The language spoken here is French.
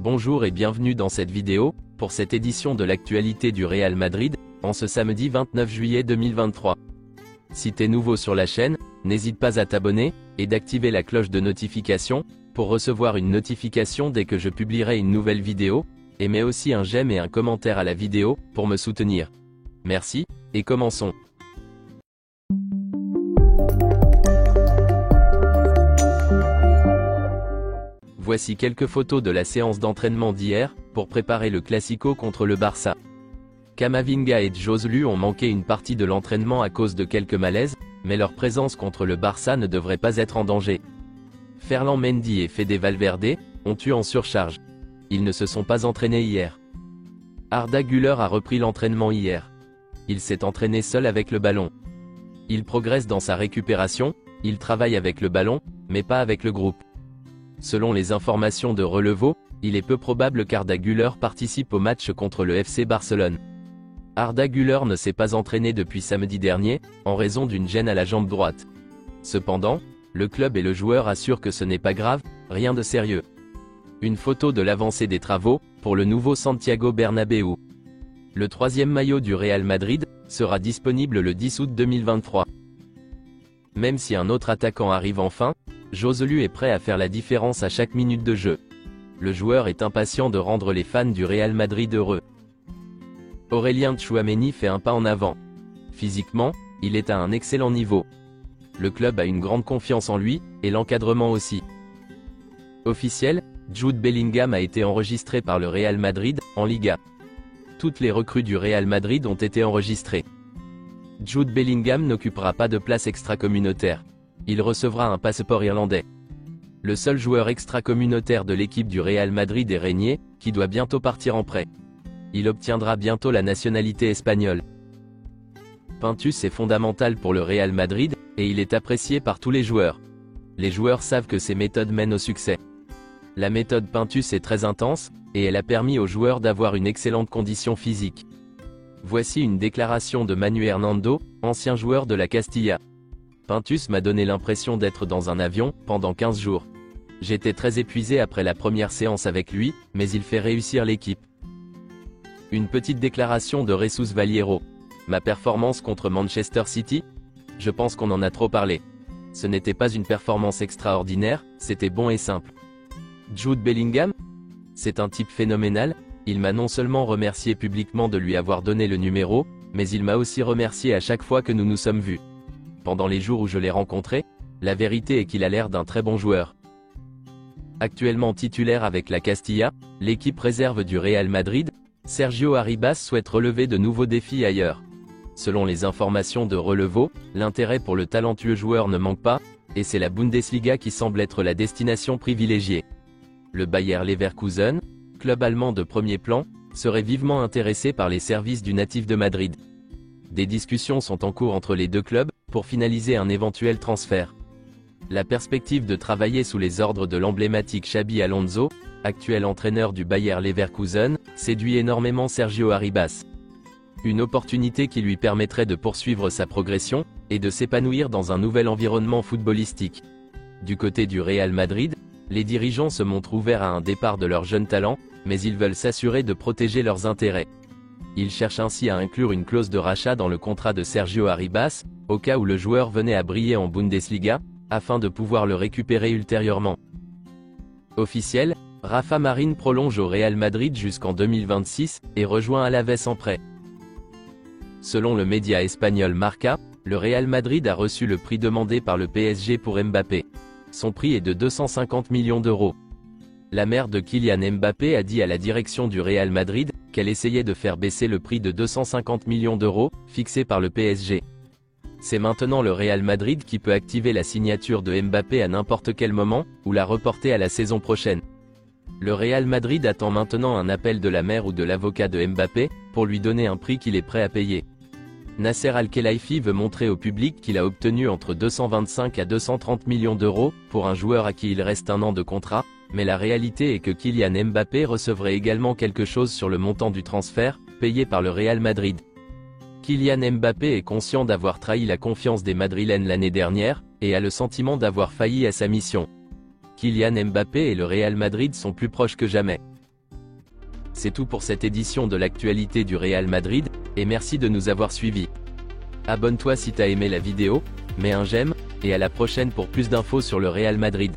Bonjour et bienvenue dans cette vidéo, pour cette édition de l'actualité du Real Madrid, en ce samedi 29 juillet 2023. Si t'es nouveau sur la chaîne, n'hésite pas à t'abonner, et d'activer la cloche de notification, pour recevoir une notification dès que je publierai une nouvelle vidéo, et mets aussi un j'aime et un commentaire à la vidéo, pour me soutenir. Merci, et commençons. Voici quelques photos de la séance d'entraînement d'hier, pour préparer le Classico contre le Barça. Camavinga et Joselu ont manqué une partie de l'entraînement à cause de quelques malaises, mais leur présence contre le Barça ne devrait pas être en danger. Ferland Mendy et Fede Valverde ont eu en surcharge. Ils ne se sont pas entraînés hier. Arda Güler a repris l'entraînement hier. Il s'est entraîné seul avec le ballon. Il progresse dans sa récupération, il travaille avec le ballon, mais pas avec le groupe. Selon les informations de Relevo, il est peu probable qu'Arda Güler participe au match contre le FC Barcelone. Arda Güler ne s'est pas entraîné depuis samedi dernier, en raison d'une gêne à la jambe droite. Cependant, le club et le joueur assurent que ce n'est pas grave, rien de sérieux. Une photo de l'avancée des travaux, pour le nouveau Santiago Bernabéu. Le troisième maillot du Real Madrid, sera disponible le 10 août 2023. Même si un autre attaquant arrive enfin, Joselu est prêt à faire la différence à chaque minute de jeu. Le joueur est impatient de rendre les fans du Real Madrid heureux. Aurélien Tchouaméni fait un pas en avant. Physiquement, il est à un excellent niveau. Le club a une grande confiance en lui, et l'encadrement aussi. Officiel, Jude Bellingham a été enregistré par le Real Madrid, en Liga. Toutes les recrues du Real Madrid ont été enregistrées. Jude Bellingham n'occupera pas de place extra-communautaire. Il recevra un passeport irlandais. Le seul joueur extra-communautaire de l'équipe du Real Madrid est Régnier, qui doit bientôt partir en prêt. Il obtiendra bientôt la nationalité espagnole. Pintus est fondamental pour le Real Madrid, et il est apprécié par tous les joueurs. Les joueurs savent que ses méthodes mènent au succès. La méthode Pintus est très intense, et elle a permis aux joueurs d'avoir une excellente condition physique. Voici une déclaration de Manu Hernando, ancien joueur de la Castilla. Pintus m'a donné l'impression d'être dans un avion, pendant 15 jours. J'étais très épuisé après la première séance avec lui, mais il fait réussir l'équipe. Une petite déclaration de Jesus Valiero. Ma performance contre Manchester City? Je pense qu'on en a trop parlé. Ce n'était pas une performance extraordinaire, c'était bon et simple. Jude Bellingham? C'est un type phénoménal, il m'a non seulement remercié publiquement de lui avoir donné le numéro, mais il m'a aussi remercié à chaque fois que nous nous sommes vus. Pendant les jours où je l'ai rencontré, la vérité est qu'il a l'air d'un très bon joueur. Actuellement titulaire avec la Castilla, l'équipe réserve du Real Madrid, Sergio Arribas souhaite relever de nouveaux défis ailleurs. Selon les informations de Relevo, l'intérêt pour le talentueux joueur ne manque pas, et c'est la Bundesliga qui semble être la destination privilégiée. Le Bayer Leverkusen, club allemand de premier plan, serait vivement intéressé par les services du natif de Madrid. Des discussions sont en cours entre les deux clubs, pour finaliser un éventuel transfert. La perspective de travailler sous les ordres de l'emblématique Xabi Alonso, actuel entraîneur du Bayer Leverkusen, séduit énormément Sergio Arribas. Une opportunité qui lui permettrait de poursuivre sa progression, et de s'épanouir dans un nouvel environnement footballistique. Du côté du Real Madrid, les dirigeants se montrent ouverts à un départ de leurs jeunes talents, mais ils veulent s'assurer de protéger leurs intérêts. Ils cherchent ainsi à inclure une clause de rachat dans le contrat de Sergio Arribas, au cas où le joueur venait à briller en Bundesliga, afin de pouvoir le récupérer ultérieurement. Officiel, Rafa Marín prolonge au Real Madrid jusqu'en 2026, et rejoint Alavés en prêt. Selon le média espagnol Marca, le Real Madrid a reçu le prix demandé par le PSG pour Mbappé. Son prix est de 250 millions d'euros. La mère de Kylian Mbappé a dit à la direction du Real Madrid, qu'elle essayait de faire baisser le prix de 250 millions d'euros, fixé par le PSG. C'est maintenant le Real Madrid qui peut activer la signature de Mbappé à n'importe quel moment, ou la reporter à la saison prochaine. Le Real Madrid attend maintenant un appel de la mère ou de l'avocat de Mbappé, pour lui donner un prix qu'il est prêt à payer. Nasser Al-Khelaifi veut montrer au public qu'il a obtenu entre 225 à 230 millions d'euros, pour un joueur à qui il reste un an de contrat, mais la réalité est que Kylian Mbappé recevrait également quelque chose sur le montant du transfert, payé par le Real Madrid. Kylian Mbappé est conscient d'avoir trahi la confiance des Madrilènes l'année dernière, et a le sentiment d'avoir failli à sa mission. Kylian Mbappé et le Real Madrid sont plus proches que jamais. C'est tout pour cette édition de l'actualité du Real Madrid, et merci de nous avoir suivis. Abonne-toi si t'as aimé la vidéo, mets un j'aime, et à la prochaine pour plus d'infos sur le Real Madrid.